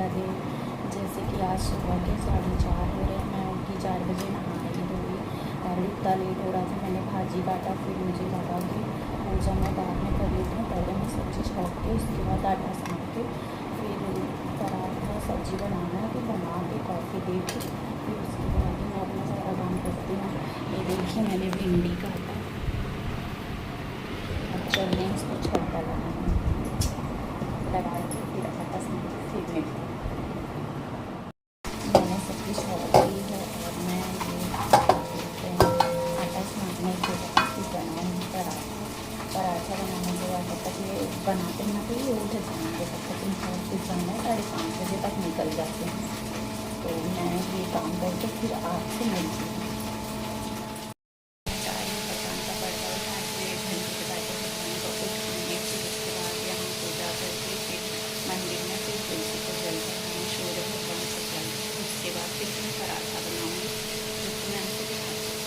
का दिन। जैसे कि आज सुबह के 4:30 हो रहे हैं, मैं उठी 4 बजे, नहाई धोई और इतना लेट हो रहा था। मैंने भाजी काटा, फिर मुझे लगा कि पूजा मैं बाद में कर लेती हूँ, पहले मैं सब्ज़ी छौंक के उसके बाद आटा सान के फिर पराठा सब्ज़ी बनाना है, तो बना के कॉफ़ी दे के फिर उसके बाद मैं अपना सारा काम करती हूँ। ये देखिए मैंने भिंडी काटा, अब चल रहे हैं इसको छौंका लगाना, लगा के फिर आटा सान के फिर मैंने सब्ज़ी छौंक ली है और मैं ये आटा सानने के बाद फिर बनाऊँगी पराठा बनाने के बाद तब तक ये बनाते बनाते ही उठ जाएंगे, तब तक इनका ऑफिस जाना है, 5:30 बजे तक निकल जाते हैं। तो मैं ये काम करके फिर आपसे मिलती हूँ। चाय पकाने का पड़ता है, 5 से 1 घंटे के बाद भगवान को कुछ खाने, फिर उसके बाद यहाँ पूजा करके फिर मंदिर में फिर तुलसी को जल चढ़ाना, सूर्य भगवान से जल, उसके बाद फिर मैं पराठा बनाऊँगी, क्योंकि मैं आपको दिखाती हूँ।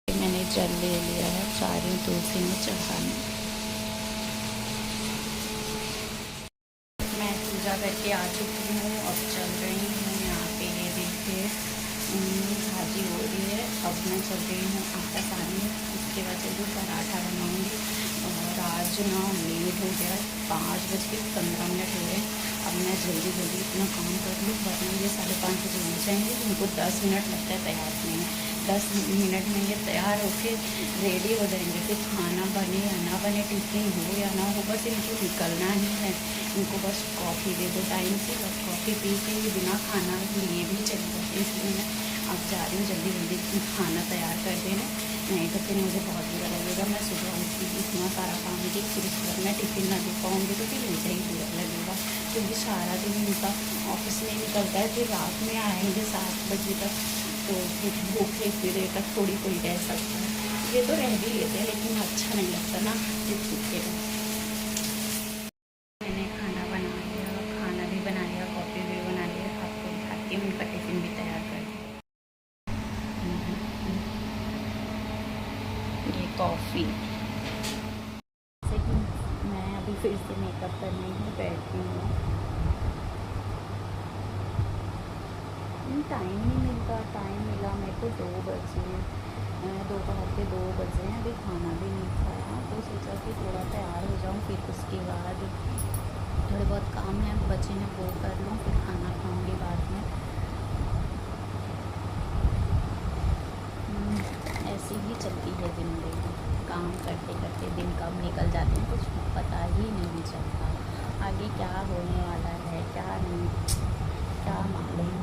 मैंने जल ले लिया है, जा रही हूँ तुलसी में चढ़ाने। मैं पूजा करके आ चुकी हूँ, अब चल रही हूँ यहाँ पे। ये देखिए भाजी हो रही है, अब मैं चल रही हूँ आटा सानने, उसके बाद चल रही पराठा बनाऊँगी। और आज ना लेट हो गया, 5:15 हो गए। अब मैं जल्दी जल्दी इतना काम कर लूँ, वरना ये 5:30 बजे हो जाएंगे। उनको 10 मिनट लगता है तैयार होने में, 10 मिनट में ये तैयार होके रेडी हो जाएंगे। फिर खाना बने या ना बने, टिफिन हो या ना हो, बस इनको निकलना ही है। इनको बस कॉफ़ी दे दो टाइम से, बस कॉफ़ी पी के ये बिना खाना लिए भी चले जाते। इसलिए मैं अब जा रही हूँ जल्दी जल्दी खाना तैयार कर देना, नहीं तो फिर मुझे बहुत बुरा लगेगा। मैं सुबह उठी इतना सारा काम की, फिर उसके बाद मैं टिफ़िन ना दे पाऊँगी तो फिर मुझे ही बुरा लगेगा, क्योंकि सारा दिन उनका ऑफिस में निकलता है। फिर रात में आएंगे 7 बजे तक, तो फिर भूखे फिरे तक थोड़ी कोई रह सकता है। ये तो रह भी लेते हैं, लेकिन अच्छा नहीं लगता ना फिर भूखे रहे। मैंने खाना बना लिया, खाना भी बना लिया, कॉफ़ी भी बना लिया, आपको दिखाती हूँ, उनका टिफ़िन भी तैयार कर दिया। ये कॉफ़ी। जैसे कि मैं अभी फिर से मेकअप करने ही बैठी हूँ, टाइम नहीं मिलता। टाइम मिला मेरे को 2 बजे, दोपहर के 2 बजे हैं, अभी खाना भी नहीं खाया, तो सोचा कि थोड़ा तैयार हो जाऊँ, फिर उसके बाद थोड़े बहुत काम है बच्चे ने वो कर लूँ, फिर खाना खाऊँगी बाद में। ऐसी ही चलती है ज़िंदगी, काम करते करते दिन कब निकल जाते हैं कुछ पता ही नहीं चलता। आगे क्या होने वाला है क्या नहीं, क्या मालूम।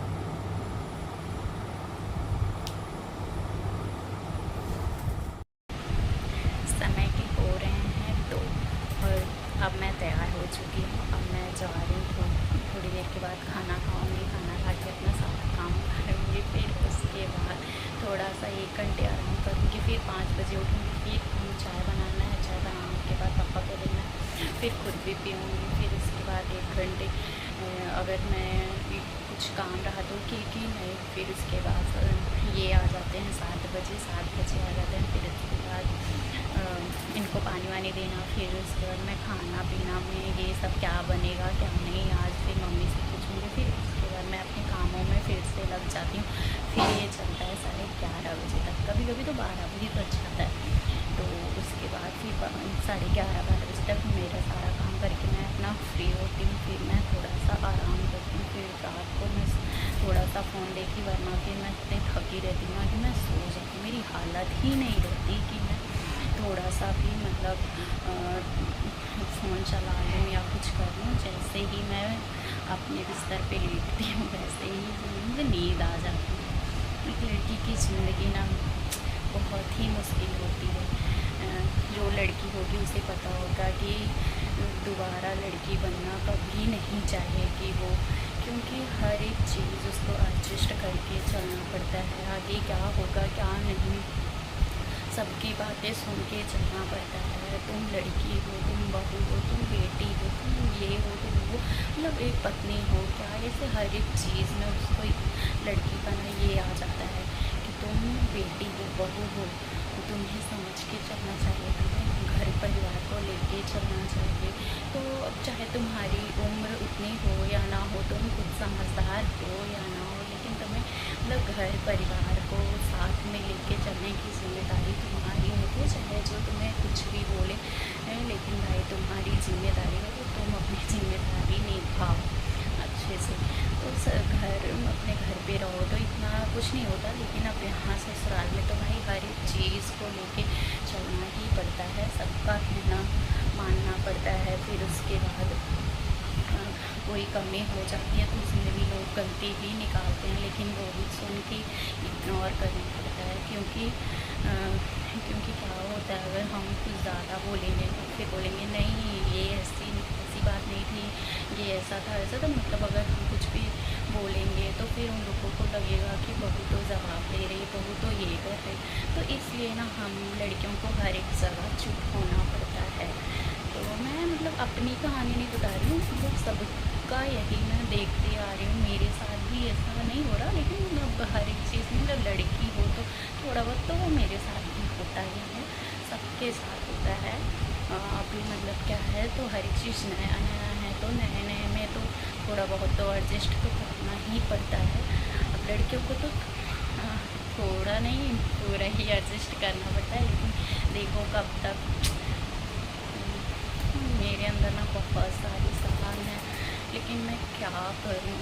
समय के हो रहे हैं 2 और अब मैं तैयार हो चुकी हूँ। अब मैं जा रही हूँ, थोड़ी देर के बाद खाना खाऊँगी, खाना खा के अपना सारा काम करूँगी, फिर उसके बाद थोड़ा सा 1 घंटे आराम करूँगी, फिर 5 बजे उठूँगी, फिर चाय बनाना है, चाय बनाने के बाद पापा को देना, फिर खुद भी पीऊँगी, फिर उसके बाद 1 घंटे अगर मैं कुछ काम रहा तो की नहीं, फिर उसके बाद ये आ जाते हैं 7 बजे आ जाते हैं। फिर उसके बाद इनको पानी वानी देना, फिर उसके बाद मैं खाना पीना में ये सब क्या बनेगा क्या नहीं आज फिर मम्मी से पूछूँगी। फिर उसके बाद मैं अपने कामों में फिर से लग जाती हूँ। फिर ये चलता है 11:30 बजे तक, कभी कभी तो 12 बजे तक जाता है। तो उसके बाद फिर 11:30-12 बजे तक मेरा सारा काम करके मैं अपना फ्री होती हूँ, फिर मैं थोड़ा सा आराम करती हूँ। फिर रात को मैं थोड़ा सा फ़ोन देखी, वरना फिर मैं इतनी थकी रहती हूँ कि मैं सो जाती हूँ। मेरी हालत ही नहीं रहती कि मैं थोड़ा सा भी मतलब फ़ोन चला लूँ या कुछ कर लूँ। जैसे ही मैं अपने बिस्तर पे लेटती हूँ वैसे ही मुझे नींद आ जाती है। एक लड़की की ज़िंदगी ना बहुत ही मुश्किल होती है। जो लड़की होगी उसे पता होगा कि दोबारा लड़की बनना कभी नहीं चाहेगी वो, क्योंकि हर एक चीज़ उसको एडजस्ट करके चलना पड़ता है। आगे क्या होगा सबकी बातें सुन के चलना पड़ता है। तुम लड़की हो, तुम बहू हो, तुम बेटी हो, तुम ये हो, तुम वो, मतलब एक पत्नी हो क्या, ऐसे हर एक चीज़ में उसको लड़की का ना ये आ जाता है कि तुम बेटी हो, बहू हो, तुम्हें समझ के चलना चाहिए, तुम्हें घर परिवार को लेके चलना चाहिए। तो अब चाहे तुम्हारी उम्र उतनी हो या ना हो, तुम खुद समझदार हो या ना हो, लेकिन तुम्हें मतलब घर परिवार को साथ में लेके चलने की जिम्मेदारी तुम्हारी होती है। चाहे जो तुम्हें कुछ भी बोले, लेकिन भाई तुम्हारी जिम्मेदारी है तो तुम अपनी जिम्मेदारी निभाओ अच्छे से। तो घर अपने घर पे रहो तो इतना कुछ नहीं होता, लेकिन अब यहाँ ससुराल में तो भाई हर एक चीज़ को लेके चलना ही पड़ता है, सबका कहना मानना पड़ता है। फिर उसके बाद कोई कमी हो जाती है तो उसमें भी लोग गलती भी निकालते हैं, लेकिन वो भी सुन के इग्नोर करना पड़ता है। क्योंकि क्या होता है, अगर हम कुछ ज़्यादा बोलेंगे तो फिर बोलेंगे नहीं ये ऐसी बात नहीं थी, ये ऐसा था ऐसा था, मतलब अगर हम कुछ भी बोलेंगे तो फिर उन लोगों को लगेगा कि बहू तो जवाब दे रही, बहू तो ये कर रही। तो इसलिए ना हम लड़कियों को हर एक जगह चुप होना पड़ता है। तो मैं मतलब अपनी कहानी नहीं बता रही हूँ, मतलब सबका यही मैं देखती आ रही हूँ, मेरे साथ भी ऐसा नहीं हो रहा, लेकिन मतलब हर एक चीज़ में जब लड़की हो तो थोड़ा बहुत तो वो मेरे साथ भी होता ही है, सबके साथ होता है। अभी मतलब क्या है, तो हर एक चीज़ नया नया है तो नए नए में तो थोड़ा बहुत तो एडजस्ट तो करना ही पड़ता है। अब लड़कियों को तो थोड़ा नहीं पूरा ही एडजस्ट करना पड़ता है, लेकिन देखो कब तक मेरे अंदर ना बहुत सारी सवाल हैं, लेकिन मैं क्या करूँ,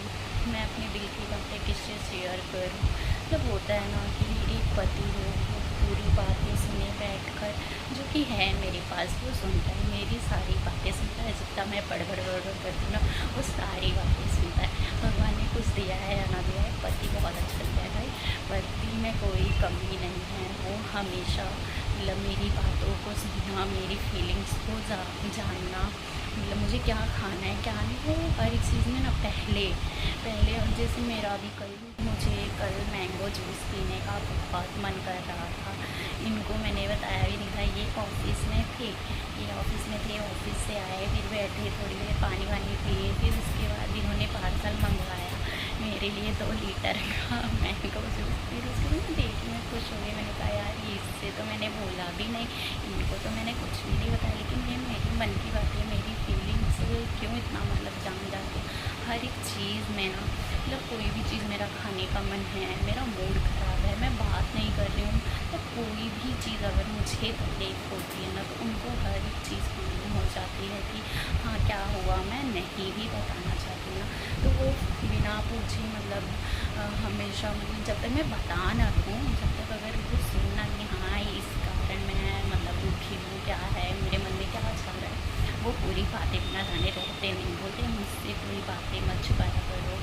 मैं अपने दिल की बातें किससे शेयर करूँ। जब होता है ना कि एक पति हो वो पूरी बातें सुने बैठकर, जो कि है मेरे पास, वो सुनता है मेरी सारी बातें, सुनता है जितना मैं बड़ करती हूँ ना वो सारी बातें सुनता है। भगवान ने कुछ दिया है या ना दिया है, पति बहुत अच्छा दिया है भाई, पति में कोई कमी नहीं है। वो हमेशा मतलब मेरी बातों को सुनना, मेरी फीलिंग्स को जानना, मतलब मुझे क्या खाना है क्या नहीं, वो हर एक चीज़ में ना पहले जैसे मेरा भी मुझे कल मैंगो जूस पीने का बहुत मन कर रहा था। इनको मैंने बताया भी नहीं था, ये ऑफिस में थे, ऑफिस से आए, फिर बैठे थोड़ी देर पानी वानी पिए, फिर उसके बाद इन्होंने पार्सल मंगवाया मेरे लिए 2 लीटर का मैंगो जूस। फिर उसके बाद देखी मैं खुश हो गई, मैंने कहा यार इससे तो मैंने बोला भी नहीं, इनको तो मैंने कुछ भी नहीं बताया, लेकिन ये मेरी मन की बात है, मेरी फीलिंग्स क्यों इतना मतलब जान जाते हर एक चीज़ में ना। मतलब कोई भी चीज़, मेरा खाने का मन है, मेरा मूड ख़राब है, मैं बात नहीं कर रही हूँ, तो कोई भी चीज़ अगर मुझे तकलीफ होती है ना तो उनको हर एक चीज़ मालूम हो जाती है कि हाँ क्या हुआ, मैं नहीं भी बताना चाहती ना, तो वो बिना पूछे मतलब हमेशा मतलब जब तक मैं बता ना दूँ, जब तक अगर वो सुनना कि हाँ इस कारण मैं मतलब दुखी हूँ, क्या है मेरे मन में क्या चल रहा है, वो पूरी बातें बिना जाने रहते नहीं, बोलते मुझसे कोई बातें मत छुपाया करो।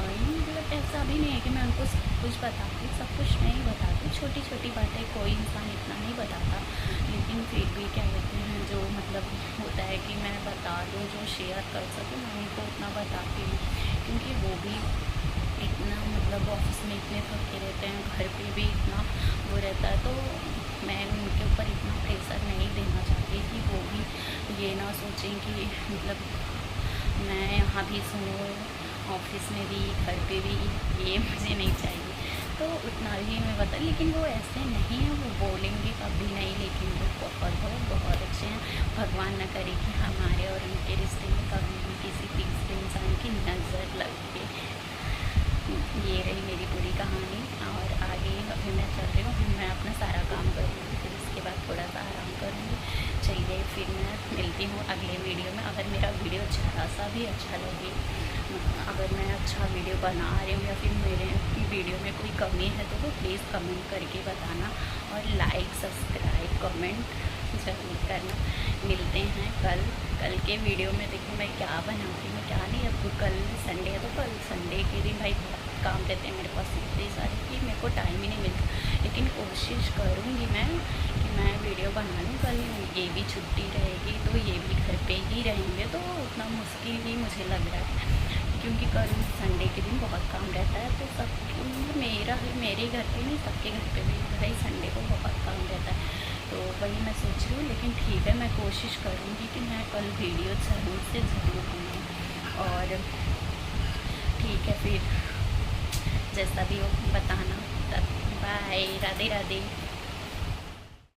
और ये मतलब ऐसा भी नहीं है कि मैं उनको सब कुछ बताती, सब कुछ नहीं बताती, छोटी छोटी बातें कोई इंसान इतना नहीं बताता, लेकिन फिर भी क्या कहते हैं जो मतलब होता है कि मैं बता दूँ, जो शेयर कर सकूँ मैं उनको उतना बताती हूँ, क्योंकि वो भी इतना मतलब ऑफिस में इतने थके रहते हैं, घर पे भी इतना वो रहता है, तो मैं उनके ऊपर इतना प्रेशर नहीं देना चाहती कि वो भी ये ना सोचें कि मतलब मैं यहाँ भी सुनूँ, ऑफिस में भी, घर पे भी, ये मुझे नहीं चाहिए। तो उतना ही मैं बता, लेकिन वो ऐसे नहीं है, वो बोलेंगे कभी नहीं, लेकिन वो बहुत अच्छे हैं। भगवान न करे कि हमारे और उनके रिश्ते में कभी भी किसी तीसरे इंसान की नज़र लगे। ये रही मेरी पूरी कहानी, और आगे अभी मैं चल रही हूँ, फिर मैं अपना सारा काम करूँगी, फिर उसके बाद थोड़ा सा आराम करूँगी। चलिए फिर मैं मिलती हूँ अगले वीडियो में। अगर मेरा वीडियो ज़रा सा भी अच्छा लगे, अगर मैं अच्छा वीडियो बना रही हूँ या फिर मेरे वीडियो में कोई कमी है तो वो प्लीज़ कमेंट करके बताना, और लाइक सब्सक्राइब कमेंट ज़रूर करना। मिलते हैं कल के वीडियो में। देखो मैं क्या बनाती हूँ क्या नहीं। अब कल संडे है तो कल संडे के दिन भाई बहुत काम रहते हैं मेरे पास इतने सारे कि मेरे को टाइम ही नहीं मिलता, लेकिन कोशिश करूँगी मैं कि मैं वीडियो बना लूँ। कल ये भी छुट्टी रहेगी तो ये भी घर पे ही रहेंगे, तो उतना मुश्किल ही मुझे लग रहा है। क्योंकि कल संडे के दिन बहुत काम रहता है, तो सब मेरे घर पे नहीं, सबके घर पे भी भाई संडे को बहुत काम रहता है। तो वही मैं सोच रही हूँ, लेकिन ठीक है, मैं कोशिश करूँगी कि मैं कल वीडियो ज़रूर से ज़रूर बनाऊँ। और ठीक है फिर, जैसा भी हो बताना। तब बाय, राधे राधे।